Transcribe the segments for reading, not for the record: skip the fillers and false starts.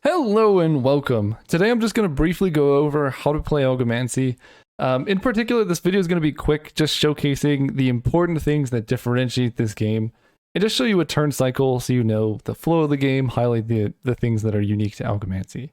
Hello and welcome. Today I'm just going to briefly go over how to play Algomancy. In particular, this video is going to be quick, just showcasing the important things that differentiate this game, and just show you a turn cycle so you know the flow of the game, highlight the things that are unique to Algomancy.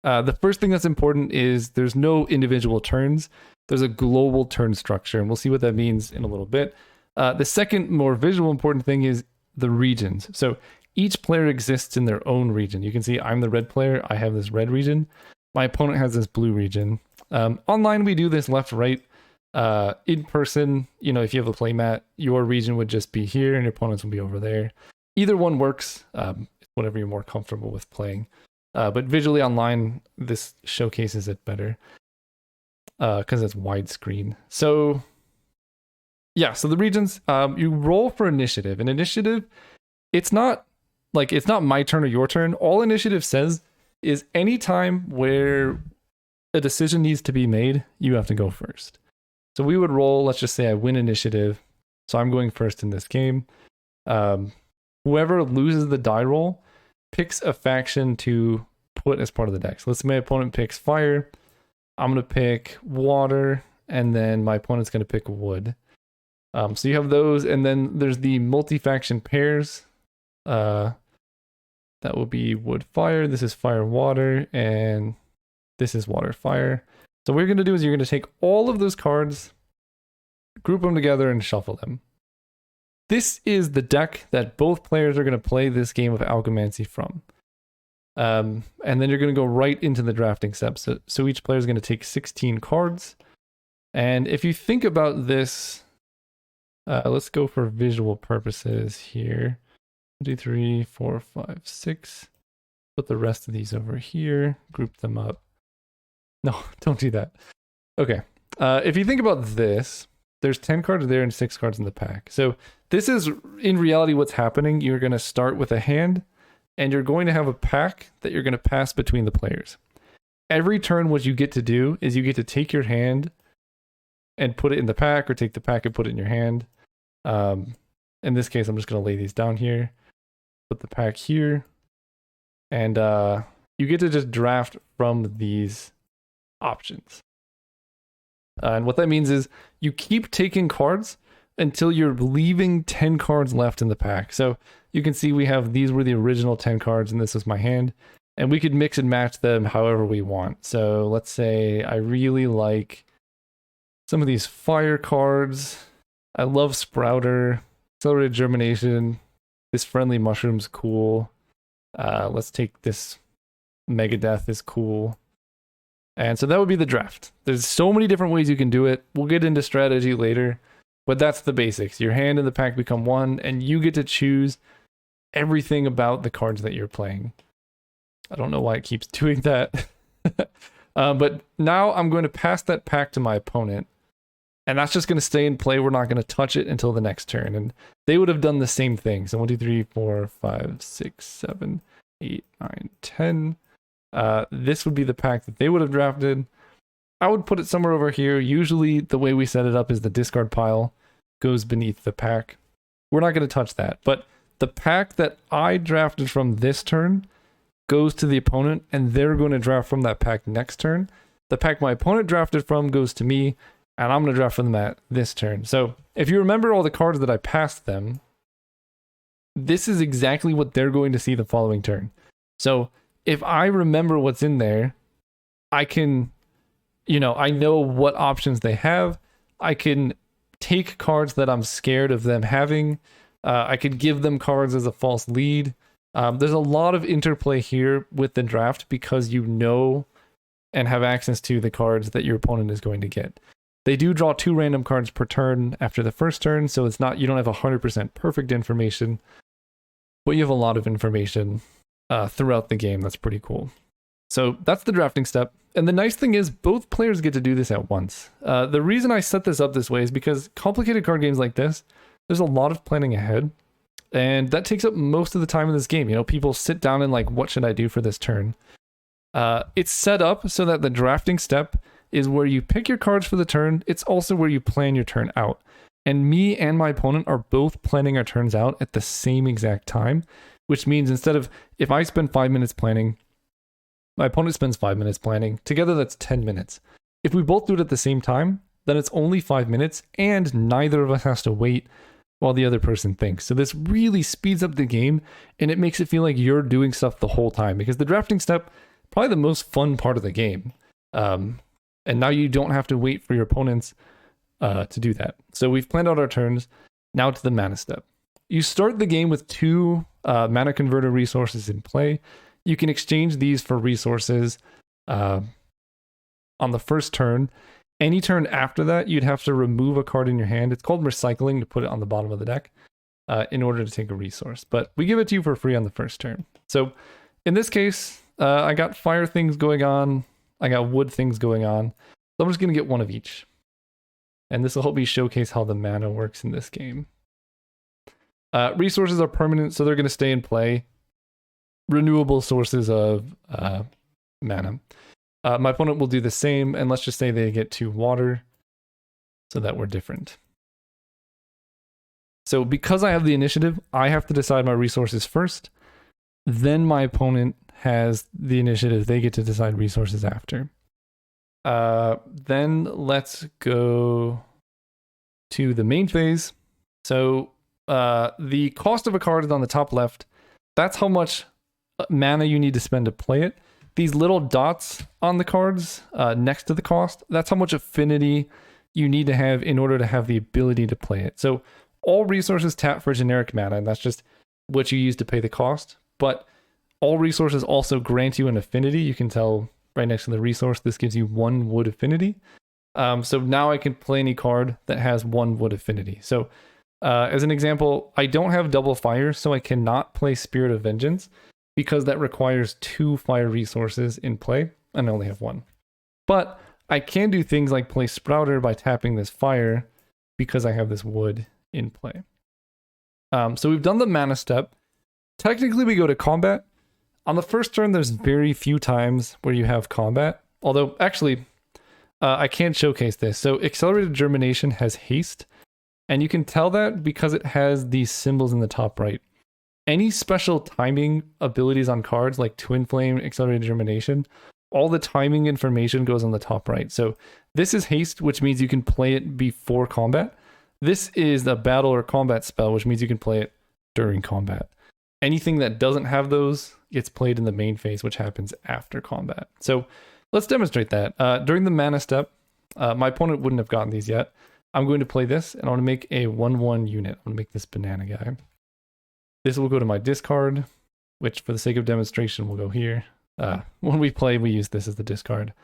The first thing that's important is there's no individual turns. There's a global turn structure, and we'll see what that means in a little bit. The second, more visual important thing is the regions. So each player exists in their own region. You can see I'm the red player. I have this red region. My opponent has this blue region. Online, we do this left, right. In person, if you have a playmat, your region would just be here and your opponent's will be over there. Either one works. Whatever you're more comfortable with playing. But visually online, this showcases it better because it's widescreen. So yeah, so the regions, you roll for initiative. And initiative, it's not my turn or your turn. All initiative says is any time where a decision needs to be made, you have to go first. So we would roll, let's just say I win initiative. So I'm going first in this game. Whoever loses the die roll picks a faction to put as part of the deck. So let's say my opponent picks fire. I'm going to pick water, and then my opponent's going to pick wood. So you have those, and then there's the multi-faction pairs. That will be wood fire. This is fire water, and this is water fire. So what you're going to do is you're going to take all of those cards, group them together, and shuffle them. This is the deck that both players are going to play this game of Algomancy from. And then you're going to go right into the drafting steps. So each player is going to take 16 cards. And if you think about this, let's go for visual purposes here. 1, 2, 3, 4, 5, 6. Put the rest of these over here. Group them up. No, don't do that. Okay. If you think about this, there's 10 cards there and 6 cards in the pack. So this is, in reality, what's happening. You're going to start with a hand, and you're going to have a pack that you're going to pass between the players. Every turn, what you get to do is you get to take your hand and put it in the pack, or take the pack and put it in your hand. In this case, I'm just going to lay these down here. Put the pack here, and you get to just draft from these options. And what that means is you keep taking cards until you're leaving 10 cards left in the pack. So you can see these were the original 10 cards, and this was my hand, and we could mix and match them however we want. So let's say I really like some of these fire cards. I love Sprouter, Accelerated Germination. This Friendly Mushroom's cool. Let's take this Megadeth is cool. And so that would be the draft. There's so many different ways you can do it. We'll get into strategy later, but that's the basics. Your hand and the pack become one, and you get to choose everything about the cards that you're playing. I don't know why it keeps doing that. But now I'm going to pass that pack to my opponent. And that's just going to stay in play. We're not going to touch it until the next turn. And they would have done the same thing. So 1, 2, 3, 4, 5, 6, 7, 8, 9, 10. This would be the pack that they would have drafted. I would put it somewhere over here. Usually the way we set it up is the discard pile goes beneath the pack. We're not going to touch that. But the pack that I drafted from this turn goes to the opponent, and they're going to draft from that pack next turn. The pack my opponent drafted from goes to me, and I'm going to draft from them at this turn. So if you remember all the cards that I passed them, this is exactly what they're going to see the following turn. So if I remember what's in there, I can, I know what options they have. I can take cards that I'm scared of them having. I could give them cards as a false lead. There's a lot of interplay here with the draft because you know and have access to the cards that your opponent is going to get. They do draw 2 random cards per turn after the first turn, so it's not, you don't have 100% perfect information, but you have a lot of information throughout the game. That's pretty cool. So that's the drafting step. And the nice thing is both players get to do this at once. The reason I set this up this way is because complicated card games like this, there's a lot of planning ahead, and that takes up most of the time in this game. People sit down and like, what should I do for this turn? It's set up so that the drafting step is where you pick your cards for the turn. It's also where you plan your turn out. And me and my opponent are both planning our turns out at the same exact time, which means if I spend 5 minutes planning, My opponent spends 5 minutes planning. Together, that's 10 minutes. If we both do it at the same time, then it's only 5 minutes, and neither of us has to wait while the other person thinks. So this really speeds up the game, and it makes it feel like you're doing stuff the whole time, because the drafting step, probably the most fun part of the game. And now you don't have to wait for your opponents to do that. So we've planned out our turns. Now to the mana step. You start the game with 2 mana converter resources in play. You can exchange these for resources on the first turn. Any turn after that, you'd have to remove a card in your hand. It's called recycling to put it on the bottom of the deck in order to take a resource. But we give it to you for free on the first turn. So in this case, I got fire things going on. I got wood things going on. So I'm just going to get one of each. And this will help me showcase how the mana works in this game. Resources are permanent, so they're going to stay in play. Renewable sources of mana. My opponent will do the same, and let's just say they get 2 water, so that we're different. So because I have the initiative, I have to decide my resources first. Then my opponent has the initiative. They get to decide resources after. Then let's go to the main phase. So the cost of a card is on the top left. That's how much mana you need to spend to play it. These little dots on the cards next to the cost, that's how much affinity you need to have in order to have the ability to play it. So all resources tap for generic mana, and that's just what you use to pay the cost. But all resources also grant you an affinity. You can tell right next to the resource, this gives you 1 wood affinity. So now I can play any card that has 1 wood affinity. So as an example, I don't have double fire, so I cannot play Spirit of Vengeance because that requires 2 fire resources in play, and I only have 1. But I can do things like play Sprouter by tapping this fire because I have this wood in play. So we've done the mana step. Technically, we go to combat. On the first turn, there's very few times where you have combat. Although, actually, I can't showcase this. So Accelerated Germination has haste. And you can tell that because it has these symbols in the top right. Any special timing abilities on cards like Twin Flame, Accelerated Germination, all the timing information goes on the top right. So this is haste, which means you can play it before combat. This is a battle or combat spell, which means you can play it during combat. Anything that doesn't have those gets played in the main phase, which happens after combat. So let's demonstrate that. During the mana step, my opponent wouldn't have gotten these yet. I'm going to play this, and I want to make a 1/1 unit. I'm going to make this banana guy. This will go to my discard, which for the sake of demonstration will go here. When we play, we use this as the discard.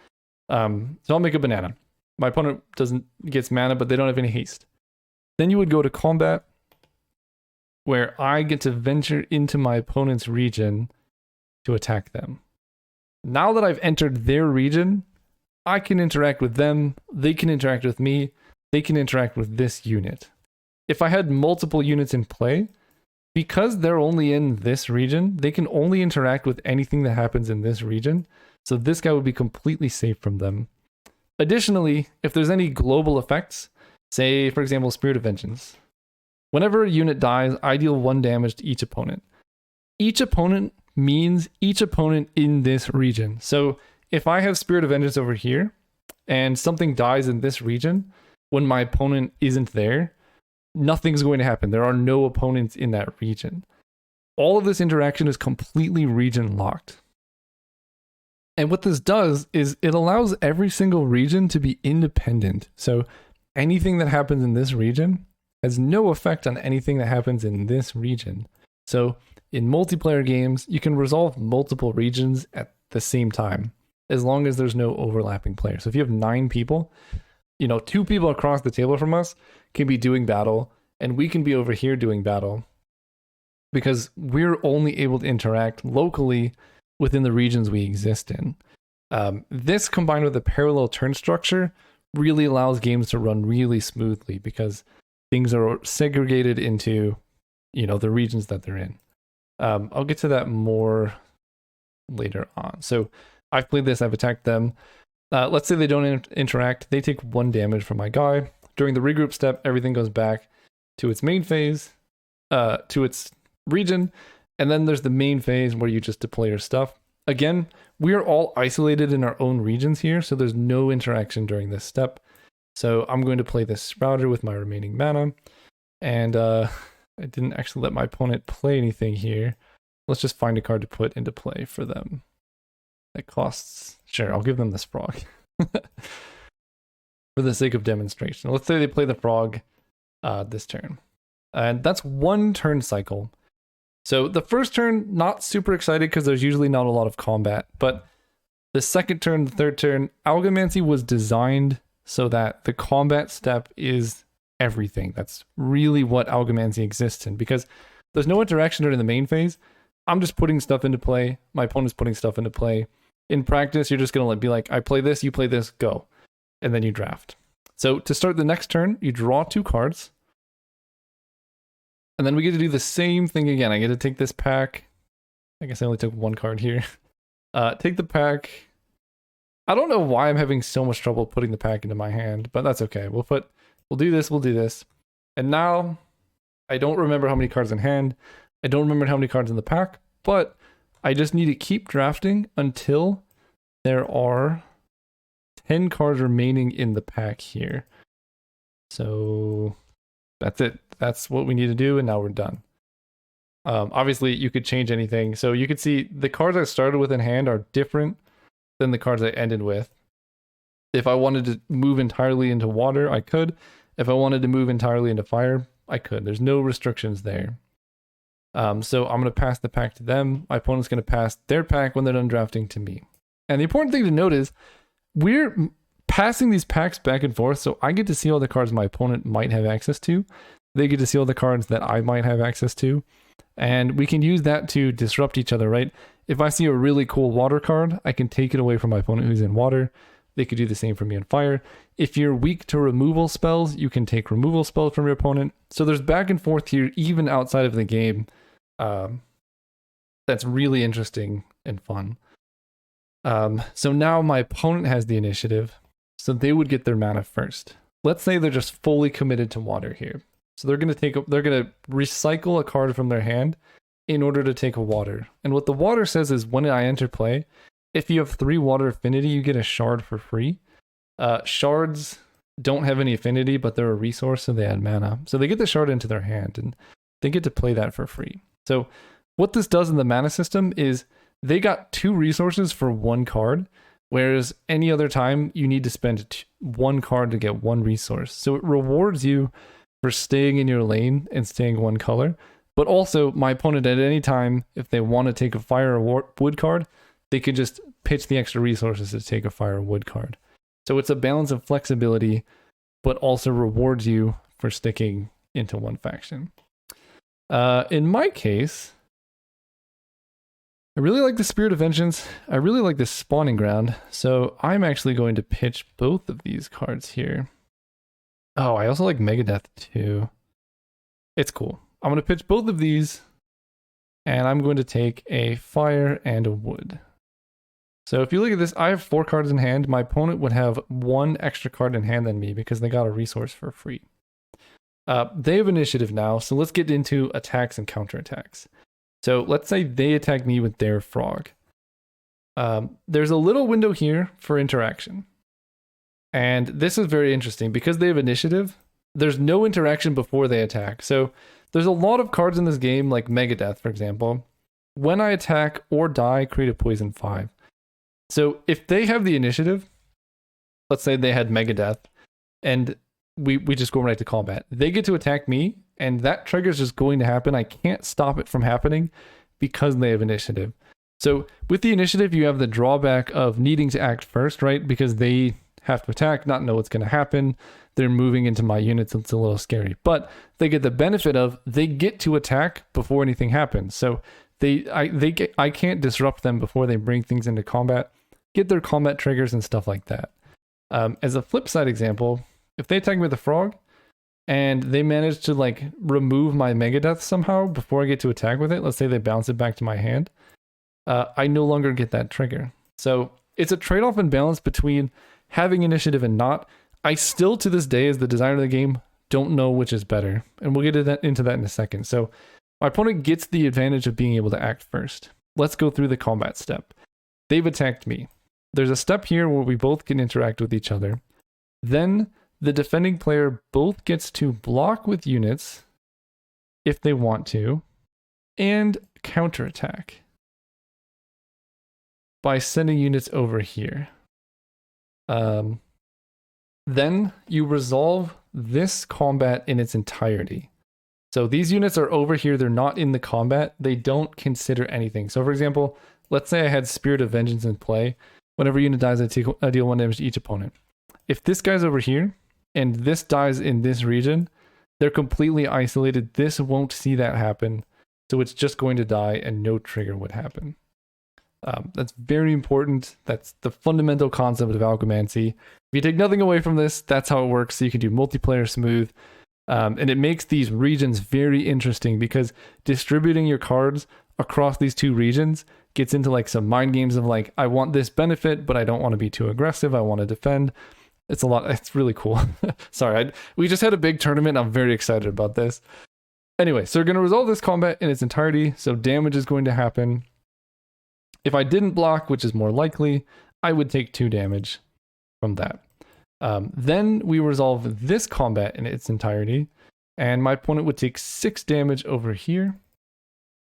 So I'll make a banana. My opponent gets mana, but they don't have any haste. Then you would go to combat, where I get to venture into my opponent's region to attack them. Now that I've entered their region, I can interact with them, they can interact with me, they can interact with this unit. If I had multiple units in play, because they're only in this region, they can only interact with anything that happens in this region, so this guy would be completely safe from them. Additionally, if there's any global effects, say, for example, Spirit of Vengeance, whenever a unit dies, I deal 1 damage to each opponent. Each opponent means each opponent in this region. So if I have Spirit of Vengeance over here, and something dies in this region, when my opponent isn't there, nothing's going to happen. There are no opponents in that region. All of this interaction is completely region locked. And what this does is it allows every single region to be independent. So anything that happens in this region has no effect on anything that happens in this region. So in multiplayer games, you can resolve multiple regions at the same time, as long as there's no overlapping players. So if you have 9 people, 2 people across the table from us can be doing battle, and we can be over here doing battle, because we're only able to interact locally within the regions we exist in. This combined with a parallel turn structure really allows games to run really smoothly because things are segregated into, the regions that they're in. I'll get to that more later on. So I've played this, I've attacked them. Let's say they don't interact. They take 1 damage from my guy. During the regroup step, everything goes back to its main phase, to its region. And then there's the main phase where you just deploy your stuff. Again, we are all isolated in our own regions here, so there's no interaction during this step. So I'm going to play this Sprouter with my remaining mana, and I didn't actually let my opponent play anything here. Let's just find a card to put into play for them. That costs... Sure, I'll give them this frog. For the sake of demonstration. Let's say they play the frog this turn. And that's one turn cycle. So the first turn, not super excited because there's usually not a lot of combat. But the second turn, the third turn, Algomancy was designed so that the combat step is everything. That's really what Algomancy exists in. Because there's no interaction during the main phase. I'm just putting stuff into play. My opponent's putting stuff into play. In practice, you're just going to be like, I play this, you play this, go. And then you draft. So to start the next turn, you draw 2 cards. And then we get to do the same thing again. I get to take this pack. I guess I only took 1 card here. Take the pack. I don't know why I'm having so much trouble putting the pack into my hand, but that's okay. We'll do this. And now, I don't remember how many cards in hand. I don't remember how many cards in the pack, but I just need to keep drafting until there are 10 cards remaining in the pack here. So that's it. That's what we need to do, and now we're done. Obviously, you could change anything. So you could see the cards I started with in hand are different than the cards I ended with. If I wanted to move entirely into water, I could. If I wanted to move entirely into fire, I could. There's no restrictions there. So I'm going to pass the pack to them. My opponent's going to pass their pack when they're done drafting to me. And the important thing to note is we're passing these packs back and forth, so I get to see all the cards my opponent might have access to. They get to see all the cards that I might have access to. And we can use that to disrupt each other, right? If I see a really cool water card, I can take it away from my opponent who's in water. They could do the same for me in fire. If you're weak to removal spells, you can take removal spells from your opponent. So there's back and forth here, even outside of the game. That's really interesting and fun. So now my opponent has the initiative, so they would get their mana first. Let's say they're just fully committed to water here. So they're gonna recycle a card from their hand in order to take a water. And what the water says is when I enter play, if you have 3 water affinity, you get a shard for free. Shards don't have any affinity, but they're a resource, so they add mana. So they get the shard into their hand, and they get to play that for free. So what this does in the mana system is they got 2 resources for 1 card, whereas any other time you need to spend 1 card to get 1 resource. So it rewards you for staying in your lane and staying 1 color. But also, my opponent at any time, if they want to take a fire or wood card, they could just pitch the extra resources to take a fire or wood card. So it's a balance of flexibility, but also rewards you for sticking into 1 faction. In my case, I really like the Spirit of Vengeance. I really like the Spawning Ground. So I'm actually going to pitch both of these cards here. Oh, I also like Megadeth too. It's cool. I'm going to pitch both of these, and I'm going to take a fire and a wood. So if you look at this, I have 4 cards in hand. My opponent would have 1 extra card in hand than me because they got a resource for free. They have initiative now, so let's get into attacks and counterattacks. So let's say they attack me with their frog. There's a little window here for interaction. And this is very interesting because they have initiative. There's no interaction before they attack. So there's a lot of cards in this game, like Megadeth, for example. When I attack or die, create a poison 5. So if they have the initiative, let's say they had Megadeth, and we just go right to combat. They get to attack me, and that trigger is just going to happen. I can't stop it from happening because they have initiative. So with the initiative, you have the drawback of needing to act first, right? Because they have to attack, not know what's going to happen. They're moving into my units, it's a little scary. But they get the benefit of they get to attack before anything happens. So I can't disrupt them before they bring things into combat, get their combat triggers and stuff like that. As a flip side example, if they attack me with a frog and they manage to like remove my Megadeth somehow before I get to attack with it, let's say they bounce it back to my hand, I no longer get that trigger. So it's a trade-off and balance between having initiative and not. I still, to this day, as the designer of the game, don't know which is better. And we'll get into that in a second. So my opponent gets the advantage of being able to act first. Let's go through the combat step. They've attacked me. There's a step here where we both can interact with each other. Then the defending player both gets to block with units if they want to, and counterattack by sending units over here. Then you resolve this combat in its entirety. So these units are over here, they're not in the combat, they don't consider anything. So for example, let's say I had Spirit of Vengeance in play. Whenever a unit dies, I deal 1 damage to each opponent. If this guy's over here, and this dies in this region, they're completely isolated. This won't see that happen. So it's just going to die and no trigger would happen. That's very important. That's the fundamental concept of Algomancy. If you take nothing away from this, that's how it works. So you can do multiplayer smooth. And it makes these regions very interesting because distributing your cards across these two regions gets into like some mind games of like, I want this benefit, but I don't want to be too aggressive. I want to defend. It's a lot. It's really cool. Sorry, we just had a big tournament. I'm very excited about this. Anyway, so we're going to resolve this combat in its entirety. So damage is going to happen. If I didn't block, which is more likely, I would take 2 damage from that. Then we resolve this combat in its entirety. And my opponent would take 6 damage over here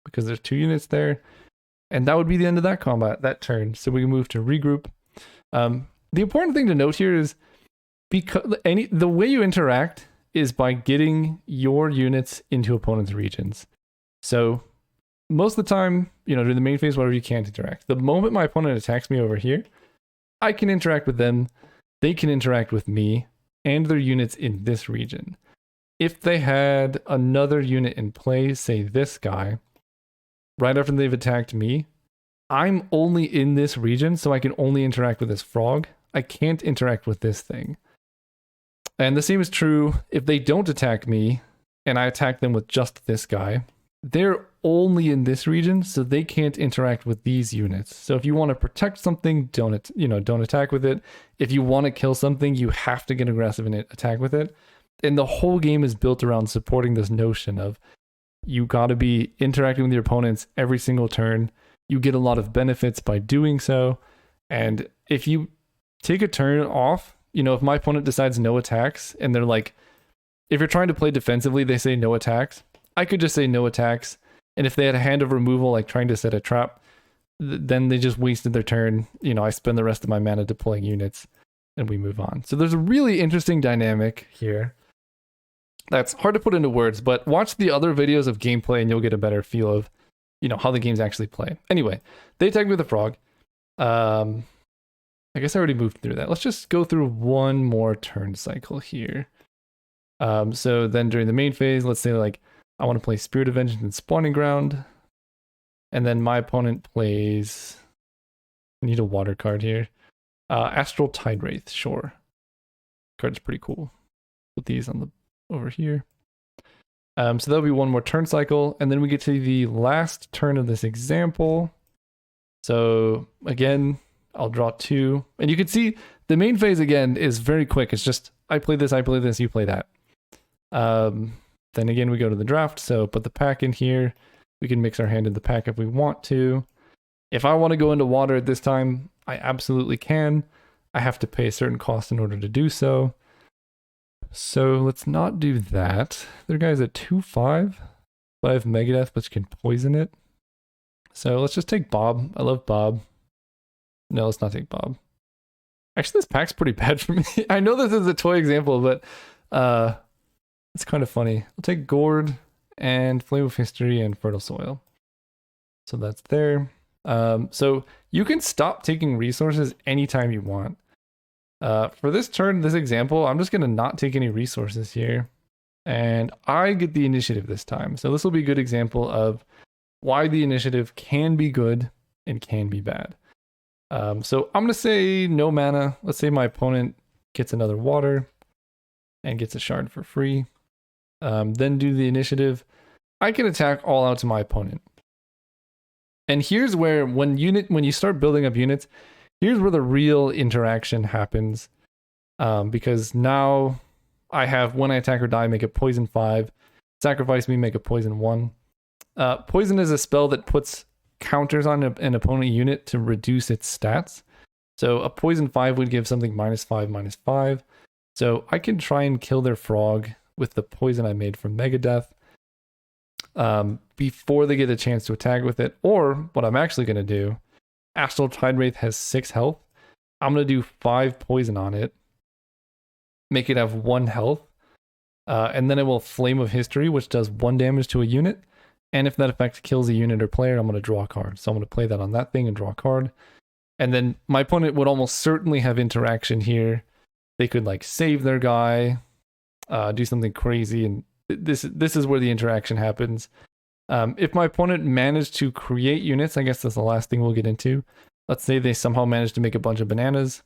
because there's 2 units there. And that would be the end of that combat, that turn. So we can move to regroup. The important thing to note here is because the way you interact is by getting your units into opponent's regions. So most of the time, during the main phase, whatever, you can't interact. The moment my opponent attacks me over here, I can interact with them. They can interact with me and their units in this region. If they had another unit in play, say this guy, right after they've attacked me, I'm only in this region, so I can only interact with this frog. I can't interact with this thing. And the same is true if they don't attack me and I attack them with just this guy. They're only in this region, so they can't interact with these units. So if you want to protect something, don't attack with it. If you want to kill something, you have to get aggressive and attack with it. And the whole game is built around supporting this notion of you got to be interacting with your opponents every single turn. You get a lot of benefits by doing so. And if you take a turn off, if my opponent decides no attacks and they're like, if you're trying to play defensively, they say no attacks. I could just say no attacks. And if they had a hand of removal, like trying to set a trap, then they just wasted their turn. I spend the rest of my mana deploying units and we move on. So there's a really interesting dynamic here. That's hard to put into words, but watch the other videos of gameplay and you'll get a better feel of, how the games actually play. Anyway, they attack me with a frog. I guess I already moved through that. Let's just go through one more turn cycle here. So then during the main phase, let's say like I want to play Spirit of Vengeance and Spawning Ground. And then my opponent plays, I need a water card here. Astral Tide Wraith, sure. Card's pretty cool. Put these on over here. So that'll be one more turn cycle, and then we get to the last turn of this example. So again, I'll draw 2, and you can see the main phase again is very quick. It's just I play this, you play that. Then again, we go to the draft. So put the pack in here. We can mix our hand in the pack if we want to. If I want to go into water at this time, I absolutely can. I have to pay a certain cost in order to do so. So let's not do that. Their guy's at 2/5, but I have Megadeth, which can poison it. So let's just take Bob. I love Bob. No, let's not take Bob. Actually, this pack's pretty bad for me. I know this is a toy example, but it's kind of funny. I'll take Gourd and Flame of History and Fertile Soil. So that's there. So you can stop taking resources anytime you want. For this turn, this example, I'm just going to not take any resources here. And I get the initiative this time. So this will be a good example of why the initiative can be good and can be bad. So I'm going to say no mana. Let's say my opponent gets another water and gets a shard for free. Then do the initiative. I can attack all out to my opponent. And here's where when you start building up units, here's where the real interaction happens. Because now I have when I attack or die, make a poison 5. Sacrifice me, make a poison 1. Poison is a spell that puts counters on an opponent unit to reduce its stats. So a poison 5 would give something -5, -5. So I can try and kill their frog with the poison I made from Megadeth before they get a chance to attack with it. Or what I'm actually going to do, Astral Tidewraith has 6 health. I'm going to do 5 poison on it, make it have 1 health, and then it will Flame of History, which does 1 damage to a unit. And if that effect kills a unit or player, I'm going to draw a card. So I'm going to play that on that thing and draw a card. And then my opponent would almost certainly have interaction here. They could like save their guy, do something crazy, and this is where the interaction happens. If my opponent managed to create units, I guess that's the last thing we'll get into. Let's say they somehow managed to make a bunch of bananas.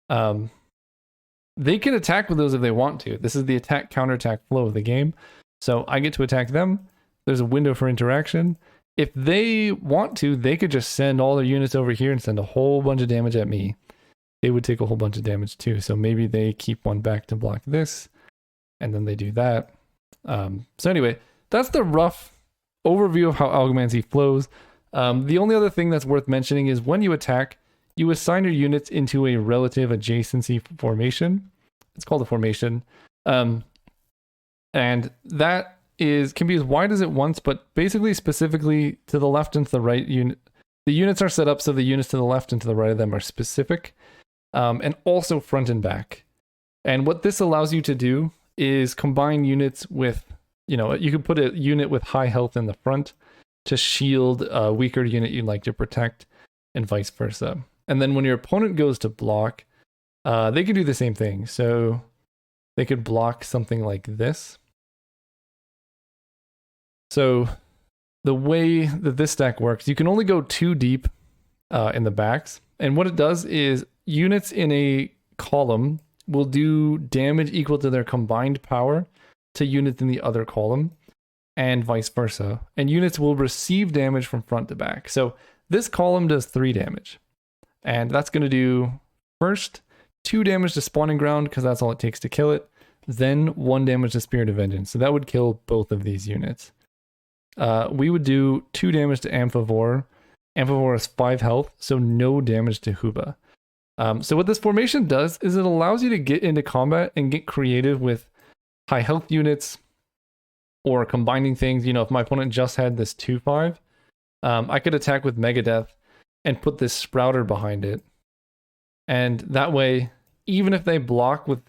They can attack with those if they want to. This is the attack counterattack flow of the game. So I get to attack them. There's a window for interaction. If they want to, they could just send all their units over here and send a whole bunch of damage at me. They would take a whole bunch of damage too. So maybe they keep one back to block this, and then they do that. So anyway, that's the rough overview of how Algomancy flows. The only other thing that's worth mentioning is when you attack, you assign your units into a relative adjacency formation. It's called a formation. And that can be as wide as it wants, but basically specifically to the left and to the right unit. The units are set up so the units to the left and to the right of them are specific, and also front and back. And what this allows you to do is combine units with, you could put a unit with high health in the front to shield a weaker unit you'd like to protect, and vice versa. And then when your opponent goes to block, they can do the same thing. So they could block something like this. So the way that this stack works, you can only go 2 deep in the backs. And what it does is units in a column will do damage equal to their combined power to units in the other column, and vice versa. And units will receive damage from front to back. So this column does 3 damage. And that's going to do first 2 damage to Spawning Ground, because that's all it takes to kill it. Then 1 damage to Spirit of Vengeance. So that would kill both of these units. We would do 2 damage to Amphivore. Amphivore has 5 health, so no damage to Huba. So what this formation does is it allows you to get into combat and get creative with high health units or combining things. If my opponent just had this 2/5, I could attack with Megadeth and put this Sprouter behind it. And that way, even if they block with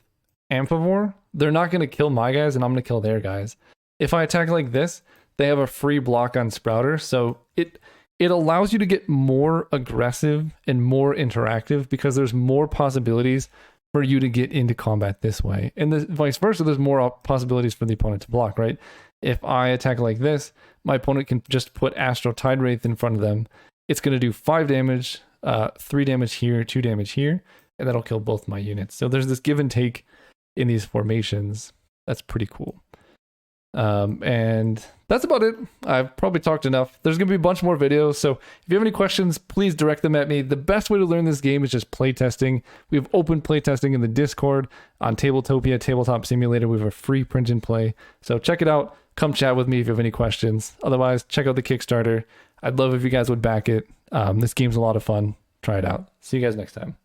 Amphivore, they're not going to kill my guys and I'm going to kill their guys. If I attack like this, they have a free block on Sprouter, so it allows you to get more aggressive and more interactive because there's more possibilities for you to get into combat this way. And vice versa, there's more possibilities for the opponent to block, right? If I attack like this, my opponent can just put Astral Tidewraith in front of them. It's going to do 5 damage, 3 damage here, 2 damage here, and that'll kill both my units. So there's this give and take in these formations. That's pretty cool. And that's about it. I've probably talked enough. There's going to be a bunch more videos, so if you have any questions, please direct them at me. The best way to learn this game is just playtesting. We have open playtesting in the Discord on Tabletopia, Tabletop Simulator. We have a free print and play, so check it out. Come chat with me if you have any questions. Otherwise, check out the Kickstarter. I'd love if you guys would back it. This game's a lot of fun. Try it out. See you guys next time.